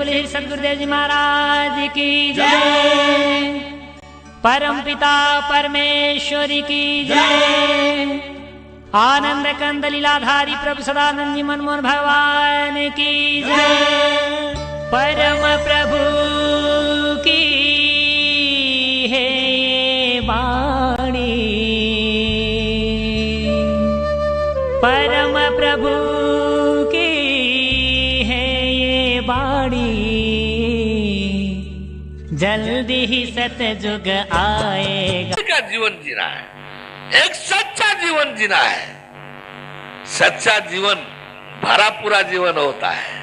बोले सदगुरुदेव जी महाराज की जय। परम पिता परमेश्वरी की जय। आनंद कंद लीलाधारी प्रभु सदानंद जी मनमोहन भगवान की जय। परम प्रभु की है ये वाणी, परम प्रभु की है ये वाणी। जल्दी ही सतयुग आएगा। का जीवन जीना है, एक सच्चा जीवन जीना है। सच्चा जीवन भरा पूरा जीवन होता है।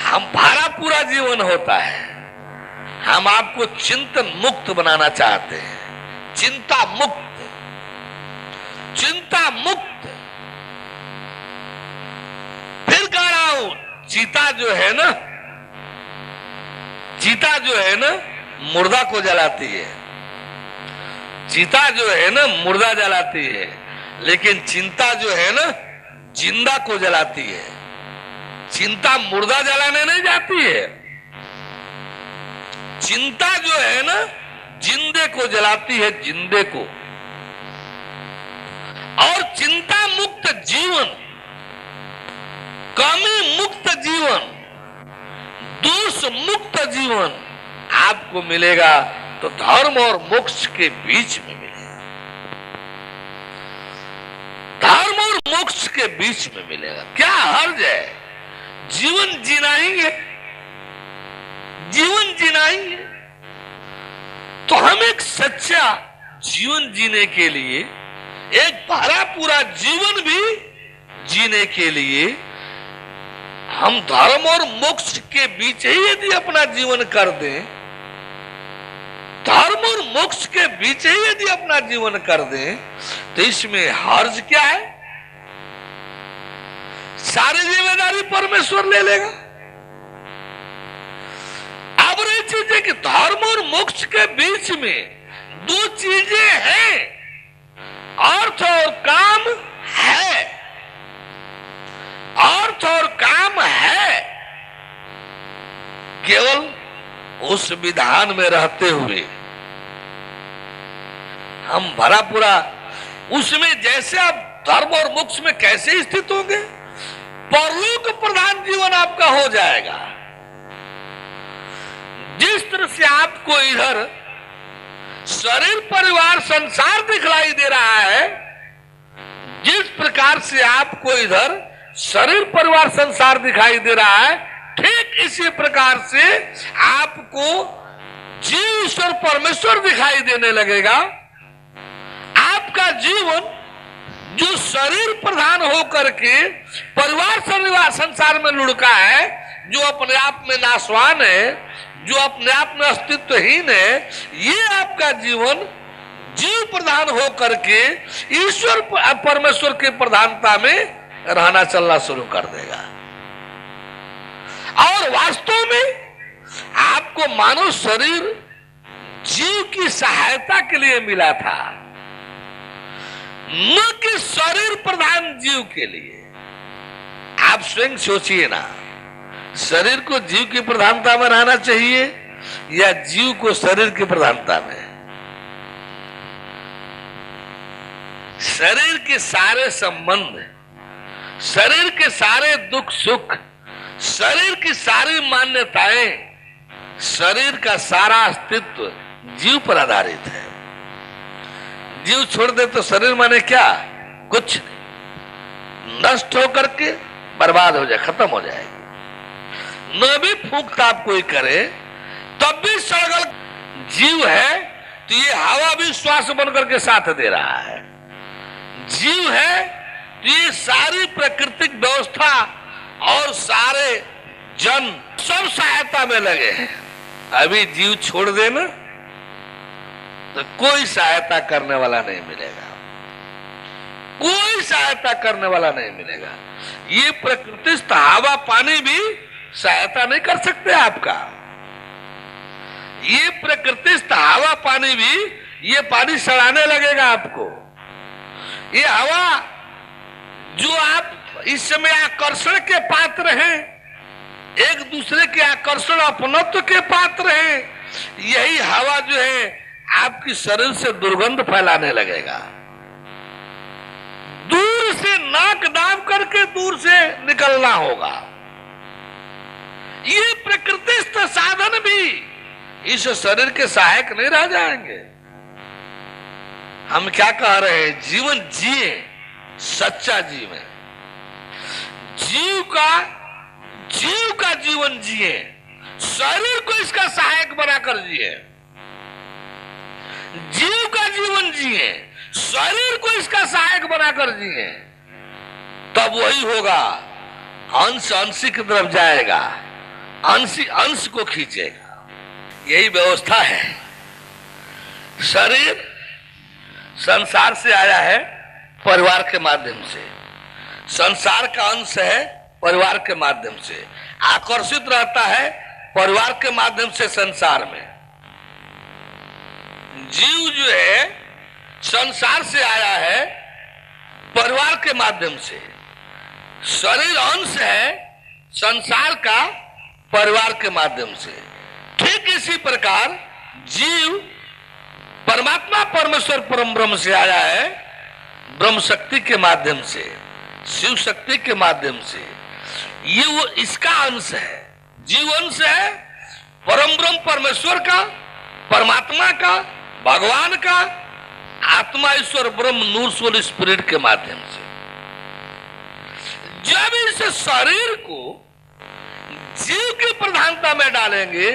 हम भरा पूरा जीवन होता है। हम आपको चिंतन मुक्त बनाना चाहते हैं, चिंता मुक्त, चिंता मुक्त। फिर कह रहा हूं, चीता जो है ना, चीता जो है ना मुर्दा को जलाती है। चीता जो है ना मुर्दा जलाती है, लेकिन चिंता जो है ना जिंदा को जलाती है। चिंता मुर्दा जलाने नहीं जाती है, चिंता जो है ना जिंदे को जलाती है, जिंदे को। और चिंता मुक्त जीवन, कमी मुक्त जीवन, दोष मुक्त जीवन आपको मिलेगा तो धर्म और मोक्ष के बीच में मिलेगा। धर्म और मोक्ष के बीच में मिलेगा। क्या हर्ज है? जीवन जीना ही है, जीवन जीना ही है। तो हम एक सच्चा जीवन जीने के लिए, एक भरा पूरा जीवन भी जीने के लिए, हम धर्म और मोक्ष के बीच ही यदि अपना जीवन कर दें, धर्म और मोक्ष के बीच ही यदि अपना जीवन कर दें, तो इसमें हर्ज क्या है? सारी जिम्मेदारी परमेश्वर ले लेगा। अब रही चीजें कि धर्म और मोक्ष के बीच में दो चीजें हैं, अर्थ और काम है। अर्थ और काम है, केवल उस विधान में रहते हुए हम भरा पूरा उसमें, जैसे आप धर्म और मोक्ष में कैसे स्थित होंगे, परलोक प्रधान जीवन आपका हो जाएगा। जिस तरह से आपको इधर शरीर परिवार संसार दिखलाई दे रहा है, जिस प्रकार से आपको इधर शरीर परिवार संसार दिखाई दे रहा है, ठीक इसी प्रकार से आपको जीव ईश्वर परमेश्वर दिखाई देने लगेगा। आपका जीवन जो शरीर प्रधान होकर के परिवार संसार में लुढ़का है, जो अपने आप में नाशवान है, जो अपने आप में अस्तित्वहीन है, ये आपका जीवन जीव प्रधान होकर के ईश्वर परमेश्वर की प्रधानता में रहना चलना शुरू कर देगा। और वास्तव में आपको मानव शरीर जीव की सहायता के लिए मिला था, न कि शरीर प्रधान जीव के लिए। आप स्वयं सोचिए ना, शरीर को जीव की प्रधानता में रहना चाहिए या जीव को शरीर की प्रधानता में? शरीर के सारे संबंध, शरीर के सारे दुख सुख, शरीर की सारी मान्यताएं, शरीर का सारा अस्तित्व जीव पर आधारित है। जीव छोड़ दे तो शरीर माने क्या? कुछ नहीं, नष्ट होकर के बर्बाद हो जाए, खत्म हो जाएगी। न भी फूंक ताप कोई करे तब भी सड़गल जीव है, तो ये हवा भी श्वास बनकर के साथ दे रहा है। जीव है तो ये सारी प्राकृतिक व्यवस्था और सारे जन सब सहायता में लगे हैं। अभी जीव छोड़ देना तो कोई सहायता करने वाला नहीं मिलेगा, कोई सहायता करने वाला नहीं मिलेगा। ये प्रकृतिस्थ हवा पानी भी सहायता नहीं कर सकते आपका। ये प्रकृतिस्थ हवा पानी भी, ये पानी सड़ाने लगेगा आपको। ये हवा जो आप इस समय आकर्षण के पात्र हैं, एक दूसरे के आकर्षण अपनत्व के पात्र हैं, यही हवा जो है आपकी शरीर से दुर्गंध फैलाने लगेगा। दूर से नाक दाब करके दूर से निकलना होगा। ये प्रकृतिस्थ साधन भी इस शरीर के सहायक नहीं रह जाएंगे। हम क्या कह रहे हैं? जीवन जिए, सच्चा जीवन, जीव का जीवन जिए, शरीर को इसका सहायक बनाकर जिए। जीव का जीवन जिए, शरीर को इसका सहायक बनाकर जिए, तब वही होगा। अंश अंशी की तरफ जाएगा, अंशी अंश को खींचेगा। यही व्यवस्था है। शरीर संसार से आया है परिवार के माध्यम से, संसार का अंश है परिवार के माध्यम से, आकर्षित रहता है परिवार के माध्यम से संसार में। जीव जो है संसार से आया है परिवार के माध्यम से, शरीर अंश है संसार का परिवार के माध्यम से। ठीक इसी प्रकार जीव परमात्मा परमेश्वर परम ब्रह्म से आया है, ब्रह्म शक्ति के माध्यम से, शिव शक्ति के माध्यम से। ये वो इसका अंश है, जीव अंश है परम ब्रह्म परमेश्वर का, परमात्मा का, भगवान का, आत्मा ईश्वर ब्रह्म नूर सोल स्पिरिट के माध्यम से। जब इस शरीर को जीव की प्रधानता में डालेंगे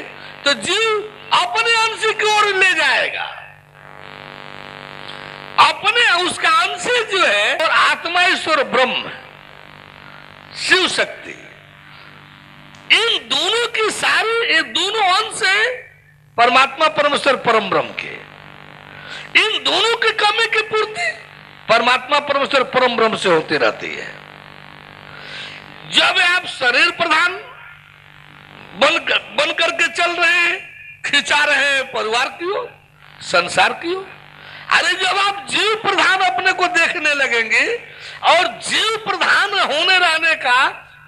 तो जीव अपने अंश की ओर ले जाएगा, अपने उसका अंश जो है, और आत्मा ईश्वर ब्रह्म शिव शक्ति, इन दोनों की सारी, ये दोनों अंश है परमात्मा परमेश्वर परम ब्रह्म के। इन दोनों की कमी की पूर्ति परमात्मा परमेश्वर परम ब्रह्म से होती रहती है। जब आप शरीर प्रधान बन करके चल रहे हैं, खिंचा रहे हैं परिवार की ओर, संसार की ओर, अरे जब आप जीव प्रधान अपने को देखने लगेंगे और जीव प्रधान होने रहने का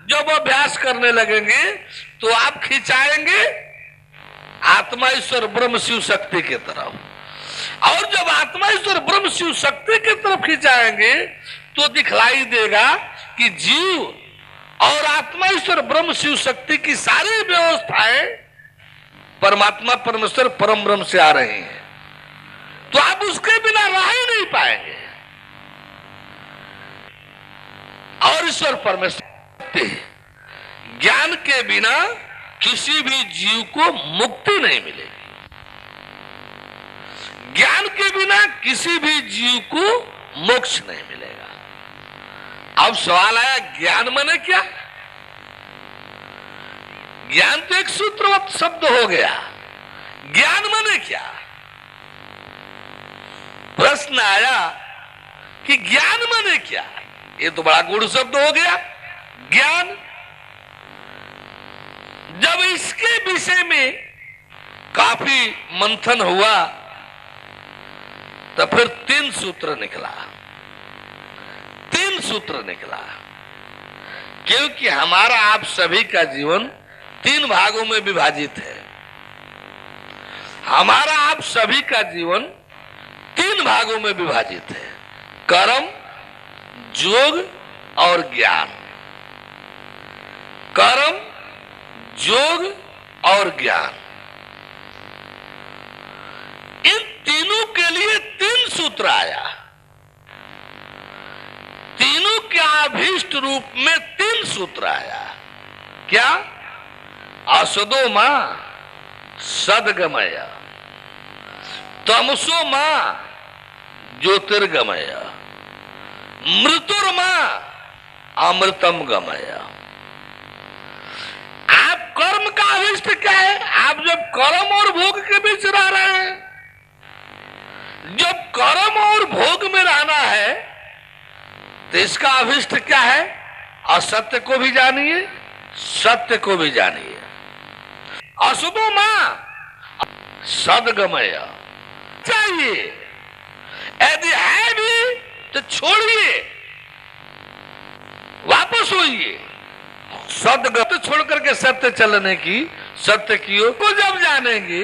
जब अभ्यास करने लगेंगे तो आप खिंचाएंगे आत्मा ईश्वर ब्रह्म शिव शक्ति की तरफ। और जब आत्मा ईश्वर ब्रह्म शिव शक्ति की तरफ खिंचाएंगे तो दिखलाई देगा कि जीव और आत्मा ईश्वर ब्रह्म शिव शक्ति की सारी व्यवस्थाएं परमात्मा परमेश्वर परम ब्रह्म से आ रही हैं, तो आप उसके बिना रह ही नहीं पाएंगे। और ईश्वर परमेश्वर ज्ञान के बिना किसी भी जीव को मुक्ति नहीं मिलेगी। ज्ञान के बिना किसी भी जीव को मोक्ष नहीं मिलेगा। अब सवाल आया, ज्ञान माने क्या? ज्ञान तो एक सूत्रवत शब्द हो गया, ज्ञान माने क्या? प्रश्न आया कि ज्ञान माने क्या? ये तो बड़ा गूढ़ शब्द हो गया, ज्ञान। जब इसके विषय में काफी मंथन हुआ तो फिर तीन सूत्र निकला, क्योंकि हमारा आप सभी का जीवन तीन भागों में विभाजित है। हमारा आप सभी का जीवन तीन भागों में विभाजित है, कर्म, योग और ज्ञान। कर्म, योग और ज्ञान, इन तीनों के लिए तीन सूत्र आया। तीनों के अभीष्ट रूप में तीन सूत्र आया। क्या? असदो मां सदगमय, तमसो मां ज्योतिर्गमय, मृत्युर्मा अमृतम गमय। आप कर्म का अभिष्ट क्या है? आप जब कर्म और भोग के बीच रह रहे हैं, जब कर्म और भोग में रहना है तो इसका अभिष्ट क्या है? असत्य को भी जानिए, सत्य को भी जानिए। असुदो मां सदगमय चाहिए, यदि है भी तो छोड़िए, वापस होइए, सदगत छोड़ करके सत्य चलने की, सत्य की ओर को जब जानेंगे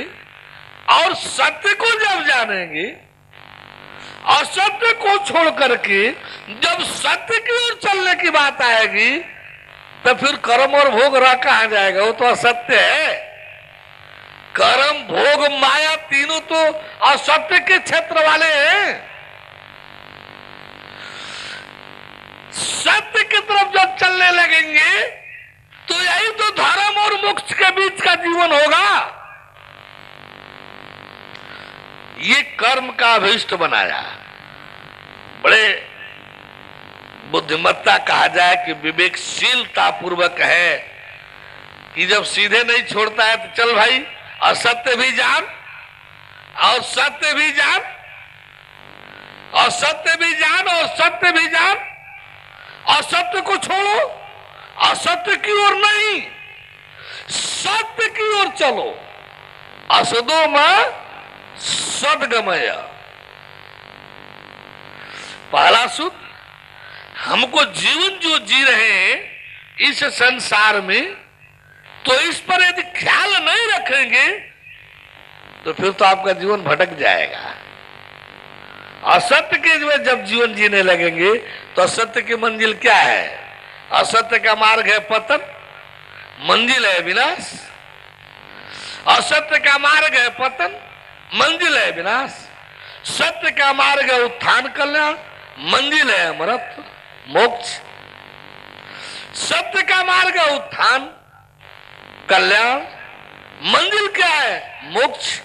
और सत्य को जब जानेंगे, असत्य को छोड़ करके जब सत्य की ओर चलने की बात आएगी, तो फिर कर्म और भोग रह कहां जाएगा? वो तो असत्य है। कर्म, भोग, माया तीनों तो असत्य के क्षेत्र वाले हैं। सत्य की तरफ जब चलने लगेंगे तो यही तो धर्म और मोक्ष के बीच का जीवन होगा। ये कर्म का अभीष्ट बनाया। बड़े बुद्धिमत्ता कहा जाए कि विवेकशीलता पूर्वक है कि जब सीधे नहीं छोड़ता है तो चल भाई असत्य भी जान और सत्य भी जान, और सत्य भी जान और सत्य भी जान, असत्य को छोड़ो, असत्य की ओर नहीं सत्य की ओर चलो। असदो में सदगमय। पहला सूत्र, हमको जीवन जो जी रहे हैं इस संसार में, तो इस पर यदि ख्याल नहीं रखेंगे तो फिर तो आपका जीवन भटक जाएगा। असत्य के जब जीवन जीने लगेंगे तो असत्य की मंजिल क्या है? असत्य का मार्ग है पतन, मंजिल है विनाश। असत्य का मार्ग है पतन, मंजिल है विनाश। सत्य का मार्ग है उत्थान कल्याण, मंजिल है अमरत्व मोक्ष। सत्य का मार्ग है उत्थान कल्याण, मंजिल क्या है? मोक्ष,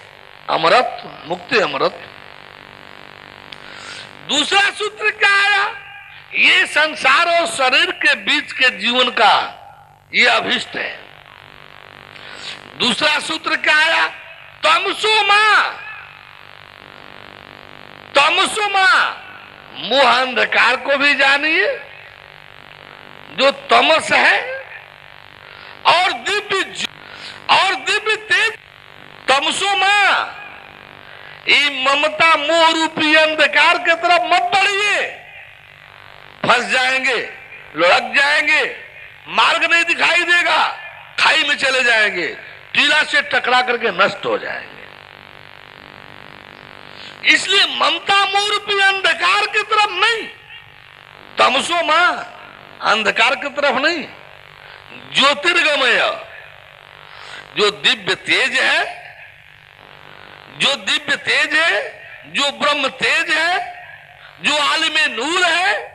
अमरत्व, मुक्ति, अमरत्व। दूसरा सूत्र क्या आया? ये संसार और शरीर के बीच के जीवन का ये अभिष्ट है। दूसरा सूत्र क्या आया? तमसो मां, तमसो मां, मोह अंधकार को भी जानिए जो तमस है, और दिव्य तेज। तमसो मां, ये ममता मोह रूपी अंधकार की तरफ मत बढ़िए, फंस जाएंगे, लुढ़क जाएंगे, मार्ग नहीं दिखाई देगा, खाई में चले जाएंगे, टीला से टकरा करके नष्ट हो जाएंगे। इसलिए ममता मोह रूपी अंधकार की तरफ नहीं, तमसो मां, अंधकार की तरफ नहीं, ज्योतिर्गमय, जो दिव्य तेज है, जो दिव्य तेज है, जो ब्रह्म तेज है, जो आलिमे नूर है,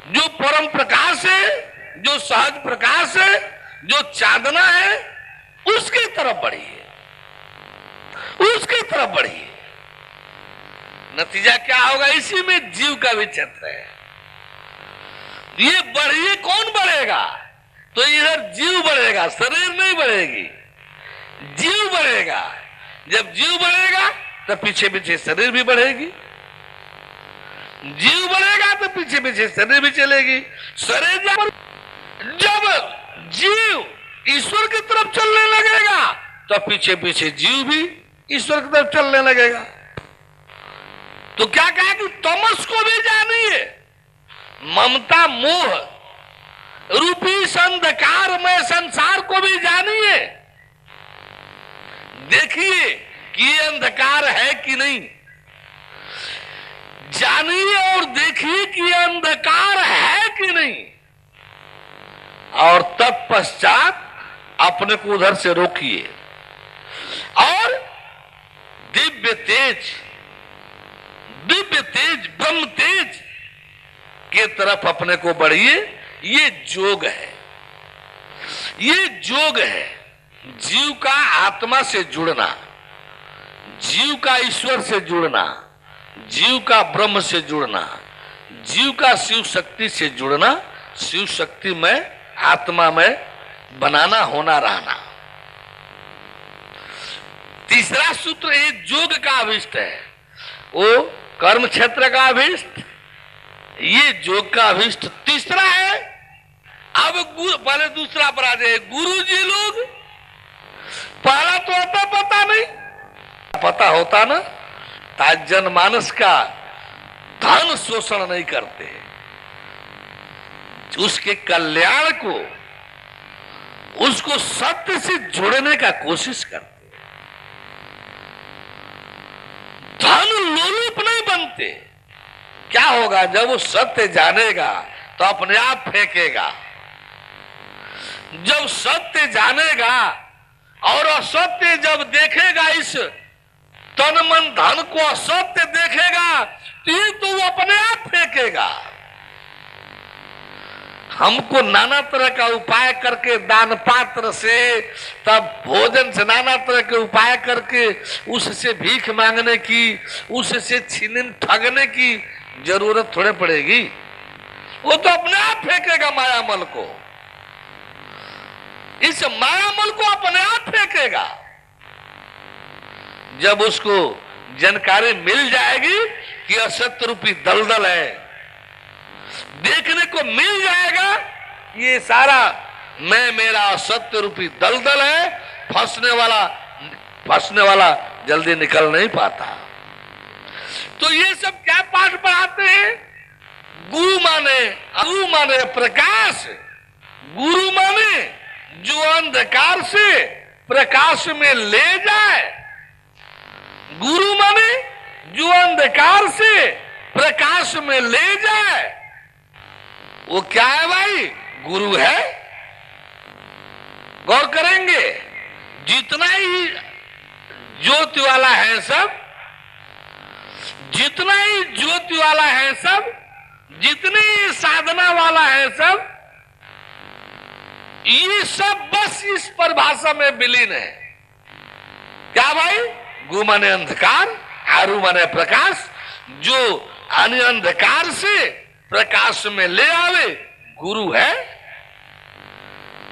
जो परम प्रकाश है, जो सहज प्रकाश है, जो चांदना है, उसकी तरफ बढ़िए, उसकी तरफ बढ़िए। नतीजा क्या होगा? इसी में जीव का भी क्षेत्र है। ये बढ़िए, कौन बढ़ेगा? तो इधर जीव बढ़ेगा, शरीर नहीं बढ़ेगी, जीव बढ़ेगा। जब जीव बढ़ेगा तो पीछे पीछे शरीर भी बढ़ेगी, जीव बढ़ेगा तो पीछे पीछे शरीर भी चलेगी। शरीर जब जीव ईश्वर की तरफ चलने लगेगा तो पीछे पीछे जीव भी ईश्वर की तरफ चलने लगेगा। तो क्या कहा कि तमस को भी जानिए, ममता मोह रूपी अंधकार में संसार को भी जानिए। देखिए कि ये अंधकार है कि नहीं, जानिए और देखिए कि ये अंधकार है कि नहीं, और तत्पश्चात अपने को उधर से रोकिए और दिव्य तेज ब्रह्म तेज के तरफ अपने को बढ़िए। ये जोग है, ये जोग है। जीव का आत्मा से जुड़ना, जीव का ईश्वर से जुड़ना, जीव का ब्रह्म से जुड़ना, जीव का शिव शक्ति से जुड़ना, शिव शक्ति में आत्मा में बनाना, होना, रहना। तीसरा सूत्र ये जोग का अभिष्ट है, वो कर्म क्षेत्र का अभिष्ट, ये जोग का अभिष्ट तीसरा है। अब पहले दूसरा पर आ जाए। गुरु जी लोग पहला तो होता पता नहीं, पता होता ना तो जनमानस का धन शोषण नहीं करते, उसके कल्याण को उसको सत्य से जोड़ने का कोशिश करते। धन लोलुप नहीं बनते। क्या होगा जब वो सत्य जानेगा तो अपने आप फेंकेगा। जब सत्य जानेगा और असत्य जब देखेगा, इस तन मन धन को असत्य देखेगा तो वो अपने आप फेंकेगा। हमको नाना तरह का उपाय करके, दान पात्र से, तब भोजन से, नाना तरह के उपाय करके उससे भीख मांगने की, उससे छीन ठगने की जरूरत थोड़े पड़ेगी। वो तो अपने आप फेंकेगा मायामल को। इस मायामल को अपने आप फेंकेगा। जब उसको जानकारी मिल जाएगी कि असत्य रूपी दलदल है, देखने को मिल जाएगा ये सारा मैं मेरा असत्य रूपी दलदल है, फंसने वाला जल्दी निकल नहीं पाता। तो ये सब क्या पाठ पढ़ाते हैं? गुरु माने प्रकाश। गुरु माने जो अंधकार से प्रकाश में ले जाए। गुरु माने जो अंधकार से प्रकाश में ले जाए। वो क्या है भाई? गुरु है। गौर करेंगे, जितना ही ज्योति वाला है सब, जितना ही ज्योति वाला है सब, जितने ही साधना वाला है सब, ये सब बस इस परिभाषा में विलीन है। क्या भाई? गु माने अंधकार, आरु माने प्रकाश। जो अंधकार से प्रकाश में ले आवे, गुरु है।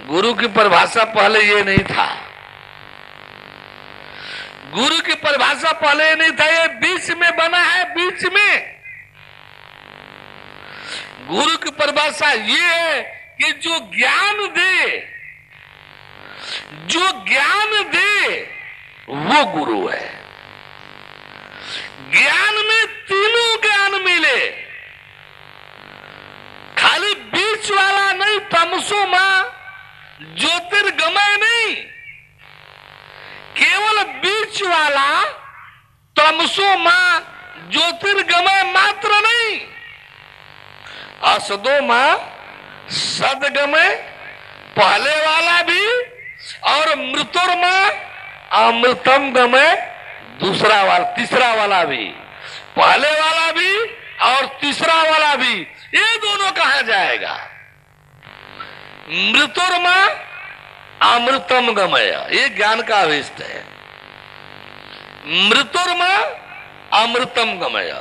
गुरु की परिभाषा पहले ये नहीं था। गुरु की परिभाषा पहले ये नहीं था, ये बीच में बना है। बीच में गुरु की परिभाषा ये है कि जो ज्ञान दे, जो ज्ञान दे वो गुरु है। ज्ञान में तीनों ज्ञान मिले, खाली बीच वाला नहीं, तमसो मां ज्योतिर्गमय नहीं, केवल बीच वाला तमसो मां ज्योतिर्गमय मात्र नहीं, असदो मां सदगमय पहले वाला भी, और मृतोर्मा अमृतम गमय दूसरा वाला, तीसरा वाला भी। पहले वाला भी और तीसरा वाला भी, ये दोनों कहा जाएगा? मृतोर्मा अमृतम गमय, ये ज्ञान का अभिष्ट है। मृतोर्मा अमृतम गमय,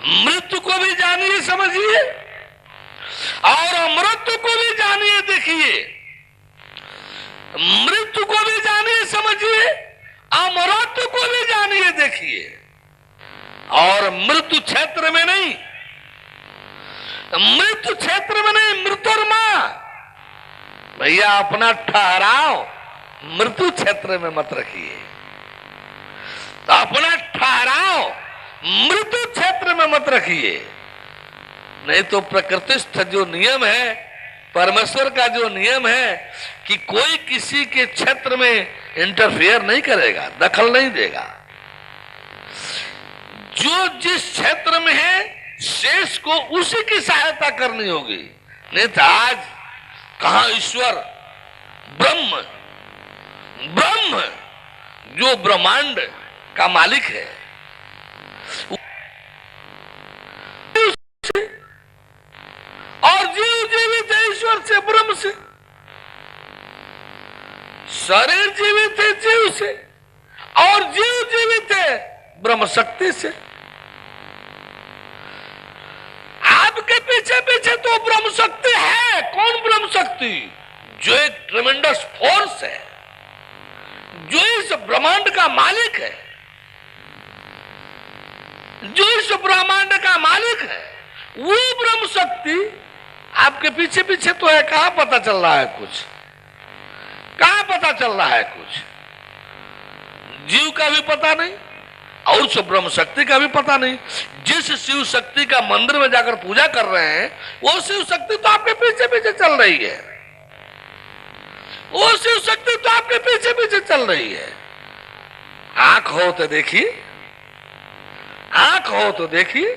मृत्यु को भी जानिए, समझिए, और अमृत को भी जानिए, देखिए। मृत्यु को भी जानिए, समझिए, अमृत को भी जानिए, देखिए। और मृत्यु क्षेत्र में नहीं, मृत्यु क्षेत्र में नहीं, मृतोर्मा। भैया अपना ठहराव मृत्यु क्षेत्र में मत रखिए, तो अपना ठहराव मृत्यु क्षेत्र में मत रखिए। नहीं तो प्रकृतिस्थ जो नियम है, परमेश्वर का जो नियम है कि कोई किसी के क्षेत्र में इंटरफेयर नहीं करेगा, दखल नहीं देगा। जो जिस क्षेत्र में है शेष को उसी की सहायता करनी होगी। नहीं तो आज कहां ईश्वर ब्रह्म, ब्रह्म जो ब्रह्मांड का मालिक है, और जीव जीवित है ईश्वर से, ब्रह्म से। शरीर जीवित है जीव से, और जीव जीवित है ब्रह्म शक्ति से। आपके पीछे पीछे तो ब्रह्म शक्ति है। कौन ब्रह्म शक्ति? जो एक ट्रेमेंडस फोर्स है, जो इस ब्रह्मांड का मालिक है, जो इस ब्रह्मांड का मालिक है, वो ब्रह्म शक्ति आपके पीछे पीछे तो है। कहां पता चल रहा है कुछ? कहां पता चल रहा है कुछ? जीव का भी पता नहीं और उस ब्रह्म शक्ति का भी पता नहीं। जिस शिव शक्ति का मंदिर में जाकर पूजा कर रहे हैं, वो शिव शक्ति तो आपके पीछे पीछे चल रही है। वो शिव शक्ति तो आपके पीछे पीछे चल रही है। आंख हो तो देखिए, आंख हो तो देखिए,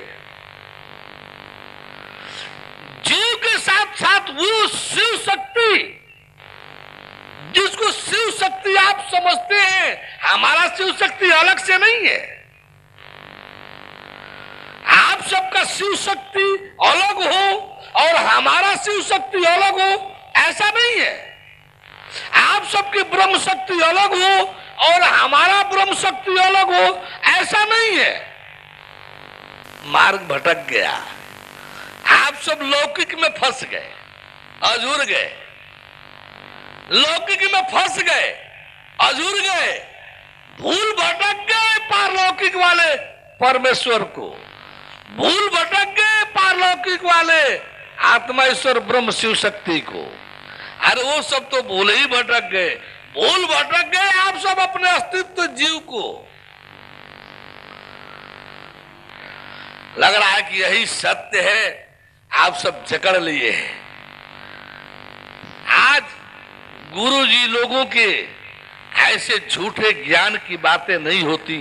जीव के साथ साथ वो शिव शक्ति जिसको शिव शक्ति आप समझते हैं, हमारा शिव शक्ति अलग से नहीं है। आप सबका शिव शक्ति अलग हो और हमारा शिव शक्ति अलग हो, ऐसा नहीं है। आप सबकी ब्रह्म शक्ति अलग हो और हमारा ब्रह्म शक्ति अलग हो, ऐसा नहीं है। मार्ग भटक गया, आप सब लौकिक में फंस गए, अजूर गए, लौकिक में फंस गए, अजूर गए, भूल भटक गए पारलौकिक वाले परमेश्वर को, भूल भटक गए पारलौकिक वाले आत्मा ईश्वर ब्रह्म शिव शक्ति को। अरे वो सब तो भूल ही भटक गए, भूल भटक गए आप सब अपने अस्तित्व जीव को। लग रहा है कि यही सत्य है, आप सब जकड़ लिए हैं। आज गुरु जी लोगों के ऐसे झूठे ज्ञान की बातें नहीं होती,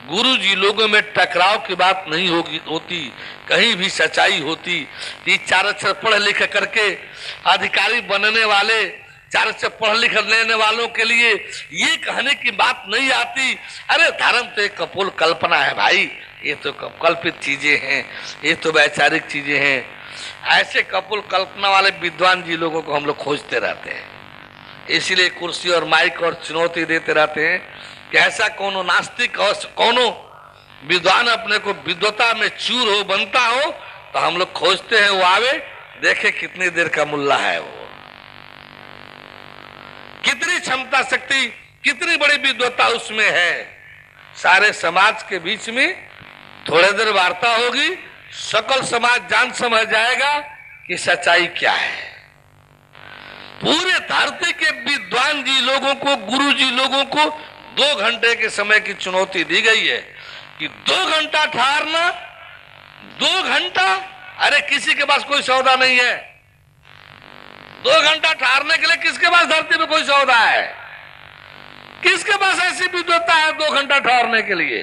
गुरु जी लोगों में टकराव की बात नहीं होती, कहीं भी सच्चाई होती। ये 4 अक्षर पढ़ लिख करके अधिकारी बनने वाले, 4 अक्षर पढ़ लिख लेने वालों के लिए ये कहने की बात नहीं आती, अरे धर्म तो एक कपोल कल्पना है भाई, ये तो कल्पित चीजें हैं, ये तो वैचारिक चीजें हैं। ऐसे कपोल कल्पना वाले विद्वान जी लोगों को हम लोग खोजते रहते हैं, इसीलिए कुर्सी और माइक और चुनौती देते रहते हैं कि ऐसा कोनो नास्तिक और कोनो विद्वान अपने को विद्वता में चूर हो, बनता हो, तो हम लोग खोजते हैं, वो आवे, देखे कितनी देर का मुल्ला है वो, कितनी क्षमता शक्ति, कितनी बड़ी विद्वता उसमें है। सारे समाज के बीच में थोड़ी देर वार्ता होगी, सकल समाज जान समझ जाएगा कि सच्चाई क्या है। पूरे धरती के विद्वान जी लोगों को, गुरु जी लोगों को 2 घंटे के समय की चुनौती दी गई है कि 2 घंटा ठहरना, 2 घंटा, अरे किसी के पास कोई सौदा नहीं है। 2 घंटा ठहरने के लिए किसके पास धरती में कोई सौदा है? किसके पास ऐसी विद्वता है 2 घंटा ठहरने के लिए?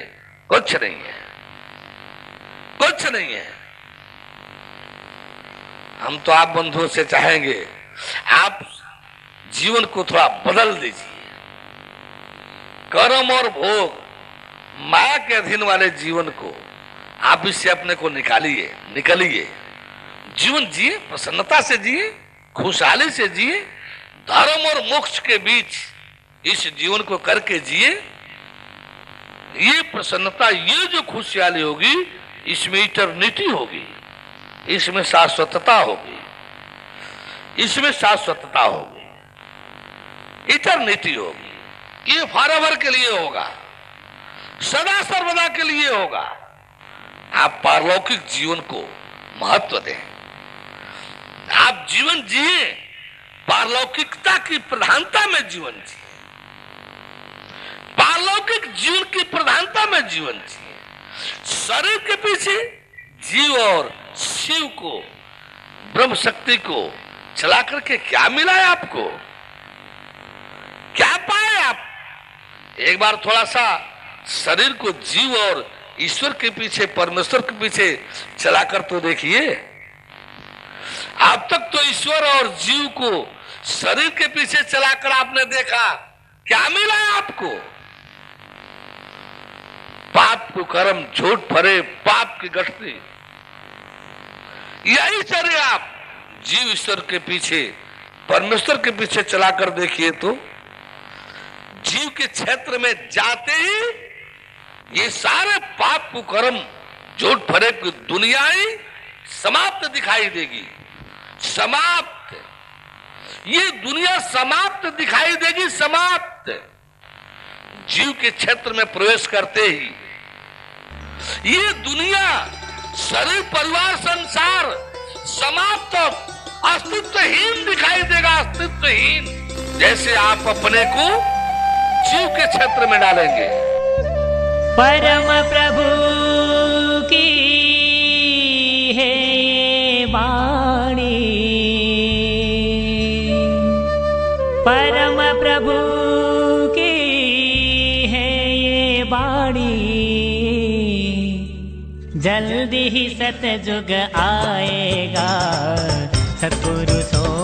कुछ नहीं है, कुछ नहीं है। हम तो आप बंधुओं से चाहेंगे, आप जीवन को थोड़ा बदल दीजिए। कर्म और भोग, माया के अधीन वाले जीवन को आप इससे अपने को निकालिए, जीवन जिए, प्रसन्नता से जिए, खुशहाली से जिए, धर्म और मोक्ष के बीच इस जीवन को करके जिए। ये प्रसन्नता, ये जो खुशहाली होगी, इसमें इटर्निटी होगी, इसमें शाश्वतता होगी, इसमें शाश्वतता होगी, इटर्निटी होगी। ये फॉरएवर के लिए होगा, सदा सर्वदा के लिए होगा। आप पारलौकिक जीवन को महत्व दें, आप जीवन जिए, पारलौकिकता की प्रधानता में जीवन जिए, पारलौकिक जीवन की प्रधानता में जीवन जिए। शरीर के पीछे जीव और शिव को, ब्रह्म शक्ति को चला करके क्या मिला है आपको? क्या पाए आप? एक बार थोड़ा सा शरीर को जीव और ईश्वर के पीछे, परमेश्वर के पीछे चलाकर तो देखिए। अब तक तो ईश्वर और जीव को शरीर के पीछे चलाकर आपने देखा, क्या मिला है आपको? पाप को कर्म, झूठ भरे पाप की गठरी। यही शरीर आप जीव ईश्वर के पीछे, परमेश्वर के पीछे चलाकर देखिए तो जीव के क्षेत्र में जाते ही ये सारे पाप कुकर्म, झूठ भरे की दुनिया ही समाप्त दिखाई देगी, समाप्त। ये दुनिया समाप्त दिखाई देगी, समाप्त। जीव के क्षेत्र में प्रवेश करते ही ये दुनिया, शरीर, परिवार, संसार समाप्त, अस्तित्वहीन दिखाई देगा, अस्तित्वहीन। जैसे आप अपने को जीव के क्षेत्र में डालेंगे। परम प्रभु की है ये वाणी, परम प्रभु की है ये बाणी, जल्दी ही सतयुग आएगा, सत्पुरुषों